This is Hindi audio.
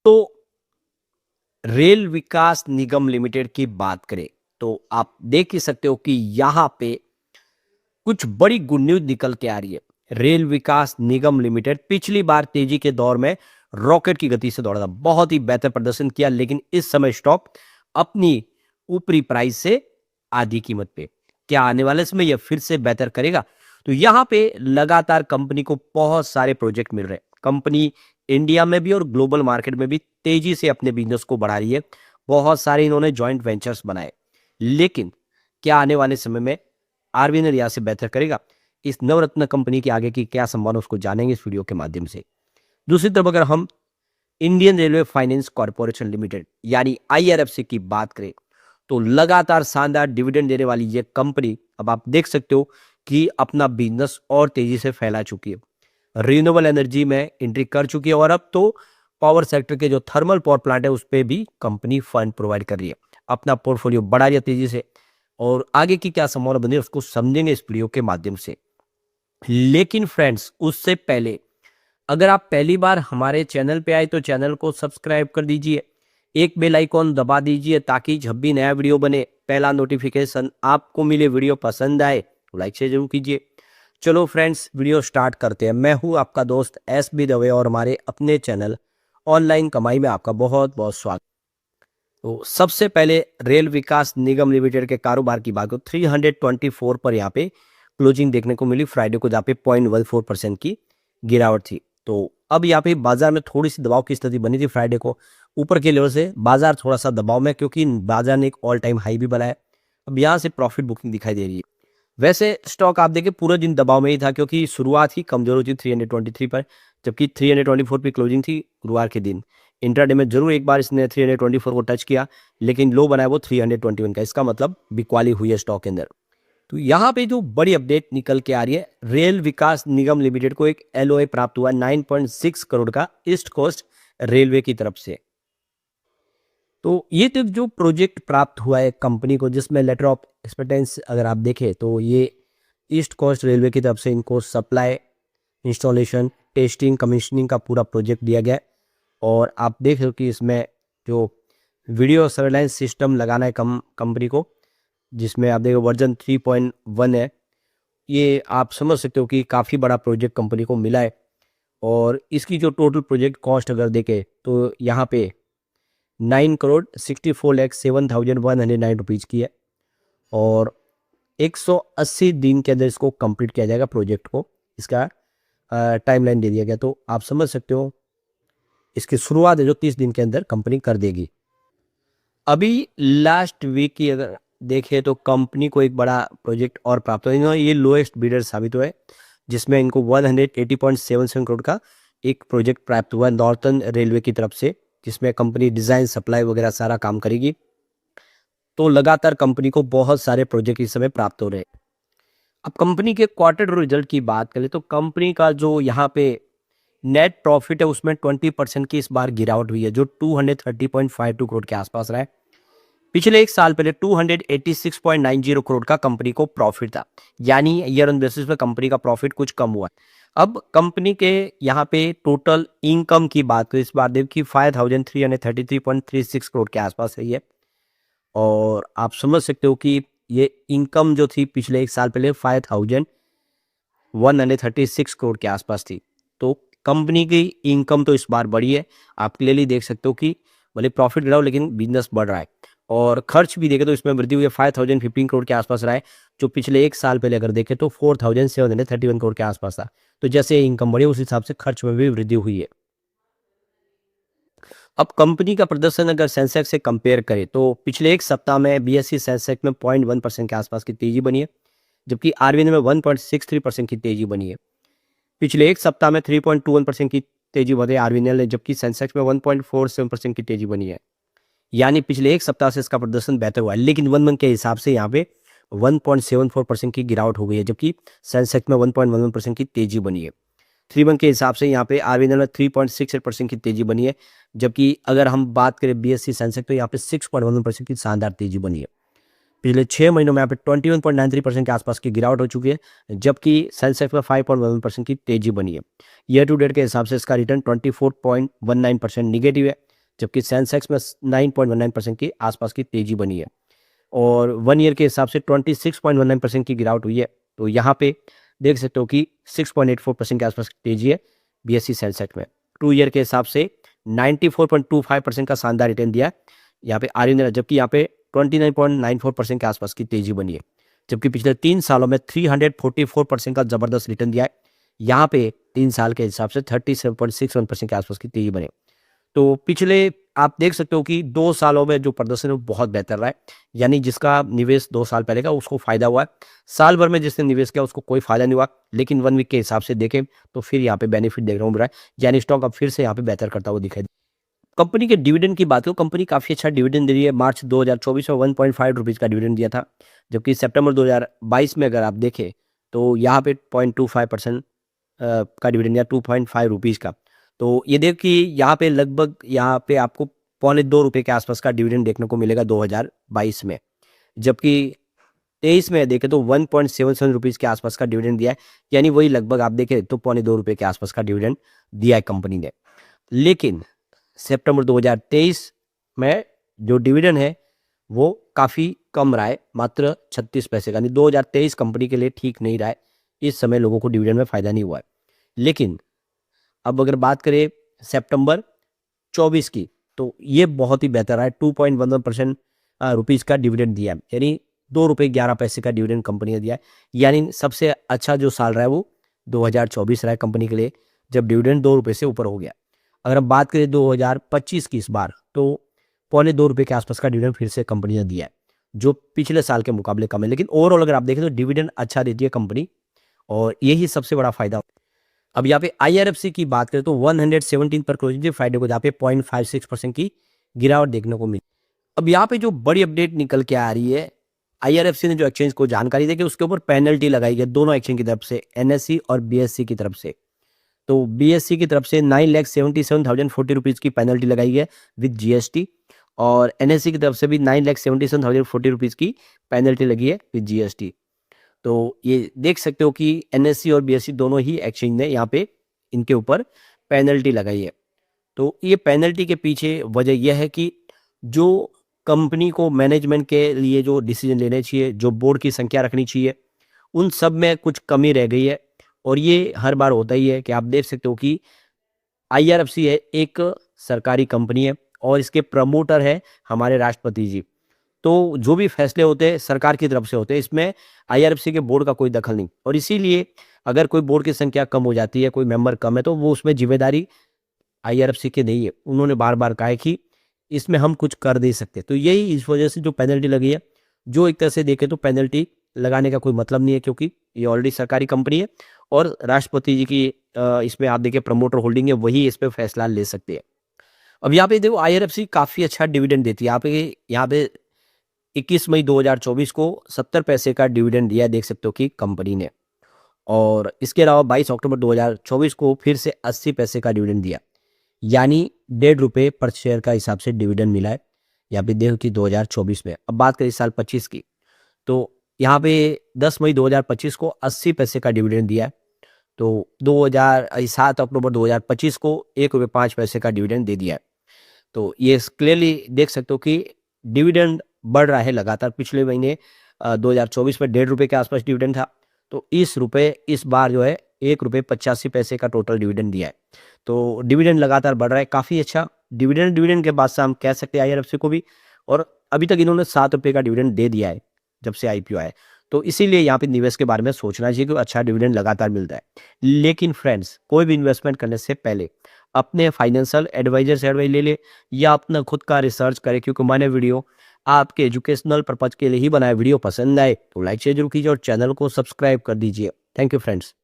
तो रेल विकास निगम लिमिटेड की बात करें तो आप देख ही सकते हो कि यहाँ पे कुछ बड़ी गुड न्यूज निकल के आ रही है। रेल विकास निगम लिमिटेड पिछली बार तेजी के दौर में रॉकेट की गति से दौड़ा था, बहुत ही बेहतर प्रदर्शन किया, लेकिन इस समय स्टॉक अपनी ऊपरी प्राइस से आधी कीमत पे। क्या आने वाले समय यह फिर से बेहतर करेगा? तो यहाँ पे लगातार कंपनी को बहुत सारे प्रोजेक्ट मिल रहे हैं। कंपनी इंडिया में भी और ग्लोबल मार्केट में भी तेजी से अपने बिजनेस को बढ़ा रही है। बहुत सारे इन्होंने जॉइंट वेंचर्स बनाए, लेकिन क्या आने वाले समय में आरबीएनएल यहाँ से बेहतर करेगा? इस नवरत्न कंपनी के आगे की क्या संभावना उसको जानेंगे इस वीडियो के माध्यम से। दूसरी तरफ अगर हम Indian railway finance corporation limited यानी आईआरएफसी की बात करें तो लगातार शानदार डिविडेंड देने वाली ये कंपनी अब आप देख सकते हो कि अपना बिजनेस और तेजी से फैला चुकी है। रिन्यूएबल एनर्जी में एंट्री कर चुकी है और अब तो पावर सेक्टर के जो थर्मल पावर प्लांट है उस पर भी कंपनी फंड प्रोवाइड कर रही है, अपना पोर्टफोलियो बढ़ा रही है तेजी से। और आगे की क्या संभावना बनी है उसको समझेंगे इस वीडियो के माध्यम से। लेकिन फ्रेंड्स उससे पहले अगर आप पहली बार हमारे चैनल पे आए तो चैनल को सब्सक्राइब कर दीजिए, एक बेल आइकॉन दबा दीजिए ताकि जब भी नया वीडियो बने पहला नोटिफिकेशन आपको मिले। वीडियो पसंद आए तो लाइक शेयर जरूर कीजिए। चलो फ्रेंड्स वीडियो स्टार्ट करते हैं। मैं हूं आपका दोस्त एस बी दवे और हमारे अपने चैनल ऑनलाइन कमाई में आपका बहुत बहुत स्वागत। तो सबसे पहले रेल विकास निगम लिमिटेड के कारोबार की बात करो 324 पर यहाँ पे क्लोजिंग देखने को मिली फ्राइडे को, जहाँ पे 0.14% की गिरावट थी। तो अब यहाँ पे बाजार में थोड़ी सी दबाव की स्थिति बनी थी फ्राइडे को, ऊपर के लेवल से बाजार थोड़ा सा दबाव में, क्योंकि बाजार ने एक ऑल टाइम हाई भी बनाया। अब यहाँ से प्रॉफिट बुकिंग दिखाई दे रही है। वैसे स्टॉक आप देखिए पूरा दिन दबाव में ही था, क्योंकि शुरुआत ही कमजोर हुई थी 323 पर, जबकि 324 पे क्लोजिंग थी गुरुवार के दिन। इंट्राडे में जरूर एक बार इसने 324 को टच किया, लेकिन लो बनाया वो 321 का। इसका मतलब बिकवाली हुई है स्टॉक के अंदर। तो यहाँ पे जो बड़ी अपडेट निकल के आ रही है, रेल विकास निगम लिमिटेड को एक एलओए प्राप्त हुआ 9.6 करोड़ का ईस्ट कोस्ट रेलवे की तरफ से। तो ये तो जो प्रोजेक्ट प्राप्त हुआ है कंपनी को, जिसमें लेटर ऑफ एक्सपेक्टेंस अगर आप देखें तो ये ईस्ट कोस्ट रेलवे की तरफ से इनको सप्लाई, इंस्टॉलेशन, टेस्टिंग, कमीशनिंग का पूरा प्रोजेक्ट दिया गया है। और आप देख रहे हो कि इसमें जो वीडियो सर्वेलेंस सिस्टम लगाना है कंपनी को, जिसमें आप देखो वर्जन 3.1 है। ये आप समझ सकते हो कि काफ़ी बड़ा प्रोजेक्ट कंपनी को मिला है। और इसकी जो टोटल प्रोजेक्ट कॉस्ट अगर देखें तो यहाँ पे 9,64,07,109 रुपीज़ की है। और 180 दिन के अंदर इसको कंप्लीट किया जाएगा प्रोजेक्ट को, इसका टाइमलाइन दे दिया गया। तो आप समझ सकते हो इसकी शुरुआत है जो 30 दिन के अंदर कंपनी कर देगी। अभी लास्ट वीक की अगर देखें तो कंपनी को एक बड़ा प्रोजेक्ट और प्राप्त हुआ। ये लोएस्ट बिडर साबित हुआ है, जिसमें इनको 180.77 करोड़ का एक प्रोजेक्ट प्राप्त हुआ है नॉर्थर्न रेलवे की तरफ से, जिसमें कंपनी डिज़ाइन, सप्लाई वगैरह सारा काम करेगी। तो लगातार कंपनी को बहुत सारे प्रोजेक्ट इस समय प्राप्त हो रहे हैं। अब कंपनी के क्वार्टर रिजल्ट की बात करें तो कंपनी का जो यहाँ पे नेट प्रॉफिट है उसमें 20% की इस बार गिरावट हुई है, जो 230.52 करोड़ के आसपास रहा है। पिछले एक साल पहले 286.90 करोड़ का कंपनी को प्रॉफिट था, यानी ईयर ऑन बेसिस पे कंपनी का प्रॉफिट कुछ कम हुआ है। अब कंपनी के यहाँ पे टोटल इनकम की बात करें इस बार देखिए 5,333.36 करोड़ के आसपास रही है। और आप समझ सकते हो कि ये इनकम जो थी पिछले एक साल पहले 5,136 करोड़ के आसपास थी। तो कंपनी की इनकम तो इस बार बढ़ी है, आप क्लियरली देख सकते हो कि भले प्रॉफिट गिरा हो लेकिन बिजनेस बढ़ रहा है। और खर्च भी देखें तो इसमें वृद्धि हुई है, 5,015 करोड़ के आसपास रहा है, जो पिछले एक साल पहले अगर देखें तो 4,731 करोड़ के आसपास था। तो जैसे इनकम बढ़ी उस हिसाब से खर्च में भी वृद्धि हुई है। अब कंपनी का प्रदर्शन अगर सेंसेक्स से कंपेयर करें तो पिछले एक सप्ताह में बीएसई सेंसेक्स में 0.1% के आसपास की तेजी बनी है, जबकि आरबीएनएल में 1.63% की तेजी बनी है। पिछले एक सप्ताह में 3.21% की तेजी बढ़ी आरबीएनएल ने, जबकि सेंसेक्स में 1.47% की तेजी बनी है। यानी पिछले एक सप्ताह से इसका प्रदर्शन बेहतर हुआ है, लेकिन 1 मंथ के हिसाब से यहाँ पे 1.74% की गिरावट हो गई है, जबकि सेंसेक्स में 1.11% की तेजी बनी है। 3 मंथ के हिसाब से यहाँ पे आरबीएनएल में 3.68% की तेजी बनी है, जबकि अगर हम बात करें बीएसई सेंसेक्स तो यहाँ पे 6.11% की शानदार तेजी बनी है। पिछले 6 महीनों में यहाँ पे 21.93% के आसपास की गिरावट हो चुकी है, जबकि सेंसेक्स में 5.11% की तेजी बनी है। ईयर टू डेट के हिसाब से इसका रिटर्न 24.19% निगेटिव है, जबकि सेंसेक्स में 9.19% के आसपास की तेजी बनी है और 1 ईयर के हिसाब से 26.19% की गिरावट हुई है। तो यहाँ पे देख सकते हो कि 6.84% के आसपास की तेजी है बीएसई सेंसेक्स में। 2 ईयर के हिसाब से 94.25% का शानदार रिटर्न दिया है यहाँ पे आर्यन ने, जबकि यहाँ पे 29.94% के आसपास की तेजी बनी है। जबकि पिछले 3 सालों में 344% का जबरदस्त रिटर्न दिया है। यहाँ पे 3 साल के हिसाब से 37.61% के आसपास की तेजी बनी। तो पिछले आप देख सकते हो कि 2 सालों में जो प्रदर्शन है वो बहुत बेहतर रहा है, यानी जिसका निवेश 2 साल पहले का उसको फायदा हुआ है। साल भर में जिसने निवेश किया उसको कोई फायदा नहीं हुआ, लेकिन 1 वीक के हिसाब से देखें तो फिर यहाँ पे बेनिफिट देखने को मिल रहा है, यानी स्टॉक अब फिर से यहाँ पे बेहतर करता हुआ दिखाई। कंपनी के डिविडेंड की बात करो, कंपनी काफ़ी अच्छा डिविडेंड दे रही है। मार्च 2024 में 1.5 रुपीज़ का डिविडेंड दिया था, जबकि सितंबर 2022 में अगर आप देखें तो यहाँ पे 0.25% का डिविडेंड या 2.5 रुपीज़ का। तो ये देखो कि यहाँ पे लगभग यहाँ पे आपको पौने 2 रुपये के आसपास का डिविडेंड देखने को मिलेगा 2022 में, जबकि 23 में देखें तो 1.77 रुपीज़ के आसपास का डिविडेंड दिया है, यानी वही लगभग आप देखें तो पौने 2 रुपये के आसपास का डिविडेंड दिया है कंपनी ने। लेकिन सितंबर 2023 में जो डिविडेंड है वो काफ़ी कम रहा है, मात्र 36 पैसे का। यानी 2023 कंपनी के लिए ठीक नहीं रहा है, इस समय लोगों को डिविडेंड में फ़ायदा नहीं हुआ है। लेकिन अब अगर बात करें सितंबर 24 की, तो ये बहुत ही बेहतर रहा है। 2.11% रुपीज़ का डिविडेंड दिया है, यानी 2 रुपये 11 पैसे का डिविडेंड कंपनी ने दिया है। यानी सबसे अच्छा जो साल रहा है वो 2024 रहा है कंपनी के लिए, जब डिविडेंड 2 रुपये से ऊपर हो गया। अगर हम बात करें 2025 की इस बार, तो पौने 2 रुपये के आसपास का डिविडेंड फिर से कंपनी ने दिया है, जो पिछले साल के मुकाबले कम है। लेकिन ओवरऑल अगर आप देखें तो डिविडेंड अच्छा देती है कंपनी, और यही सबसे बड़ा फायदा। अब यहाँ पे आईआरएफसी की बात करें तो 117 पर क्लोजिंग थी फ्राइडे को, जहाँ पे 0.56% की गिरावट देखने को मिली। अब यहाँ पे जो बड़ी अपडेट निकल के आ रही है, आईआरएफसी ने जो एक्सचेंज को जानकारी दी कि उसके ऊपर पेनल्टी लगाई गई दोनों एक्सचेंज की तरफ से, एनएससी और बीएससी की तरफ से। तो बीएससी की तरफ से 9,77,040 रुपीज़ की पेनल्टी लगाई है विद जीएसटी, और एनएससी की तरफ से भी 9,77,040 रुपीज़ की पेनल्टी लगी है विद जीएसटी। तो ये देख सकते हो कि एनएससी और बीएससी दोनों ही एक्सचेंज ने यहाँ पे इनके ऊपर पेनल्टी लगाई है। तो ये पेनल्टी के पीछे वजह यह है कि जो कंपनी को मैनेजमेंट के लिए जो डिसीजन लेने चाहिए, जो बोर्ड की संख्या रखनी चाहिए, उन सब में कुछ कमी रह गई है। और ये हर बार होता ही है कि आप देख सकते हो कि आईआरएफसी है एक सरकारी कंपनी है और इसके प्रमोटर है हमारे राष्ट्रपति जी। तो जो भी फैसले होते हैं सरकार की तरफ से होते हैं, इसमें आईआरएफसी के बोर्ड का कोई दखल नहीं। और इसीलिए अगर कोई बोर्ड की संख्या कम हो जाती है, कोई मेंबर कम है, तो वो उसमें जिम्मेदारी आईआरएफसी की नहीं है। उन्होंने बार बार कहा है कि इसमें हम कुछ कर नहीं सकते। तो यही इस वजह से जो पेनल्टी लगी है, जो एक तरह से देखें तो पेनल्टी लगाने का कोई मतलब नहीं है, क्योंकि ये ऑलरेडी सरकारी कंपनी है और राष्ट्रपति जी की इसमें आप देखिए प्रमोटर होल्डिंग है, वही इस पर फैसला ले सकते हैं। अब यहाँ पे देखो आईआरएफसी काफ़ी अच्छा डिविडेंड देती है। यहाँ पे 21 मई 2024 को 70 पैसे का डिविडेंड दिया है, देख सकते हो कि कंपनी ने। और इसके अलावा 22 अक्टूबर 2024 को फिर से 80 पैसे का डिविडेंड दिया, यानी 1.5 रुपये पर शेयर का हिसाब से डिविडेंड मिला है यहाँ पे देखो कि 2024 में। अब बात करें इस साल 25 की, तो यहाँ पे 10 मई 2025 को 80 पैसे का डिविडेंड दिया है। तो 7 अक्टूबर 2025 को 1 रुपये 5 पैसे का डिविडेंड दे दिया है। तो ये क्लियरली देख सकते हो कि डिविडेंड बढ़ रहा है लगातार। पिछले महीने 2024 में 1.5 रुपये के आसपास डिविडेंड था, तो इस बार जो है 1 रुपये 85 पैसे का टोटल डिविडेंड दिया है। तो डिविडेंड लगातार बढ़ रहा है, काफ़ी अच्छा डिविडेंड के बाद से हम कह सकते हैं आईआरएफसी को भी। और अभी तक इन्होंने 7 रुपये का डिविडेंड दे दिया है जब से आईपीओ आया है। तो इसीलिए यहाँ पे निवेश के बारे में सोचना चाहिए कि अच्छा डिविडेंड लगातार मिलता है। लेकिन फ्रेंड्स, कोई भी इन्वेस्टमेंट करने से पहले अपने फाइनेंशियल एडवाइजर से एडवाइस ले ले या अपना खुद का रिसर्च करें, क्योंकि मैंने वीडियो आपके एजुकेशनल पर्पज के लिए ही बनाया। वीडियो पसंद आए तो लाइक शेयर जरूर कीजिए और चैनल को सब्सक्राइब कर दीजिए। Thank you friends.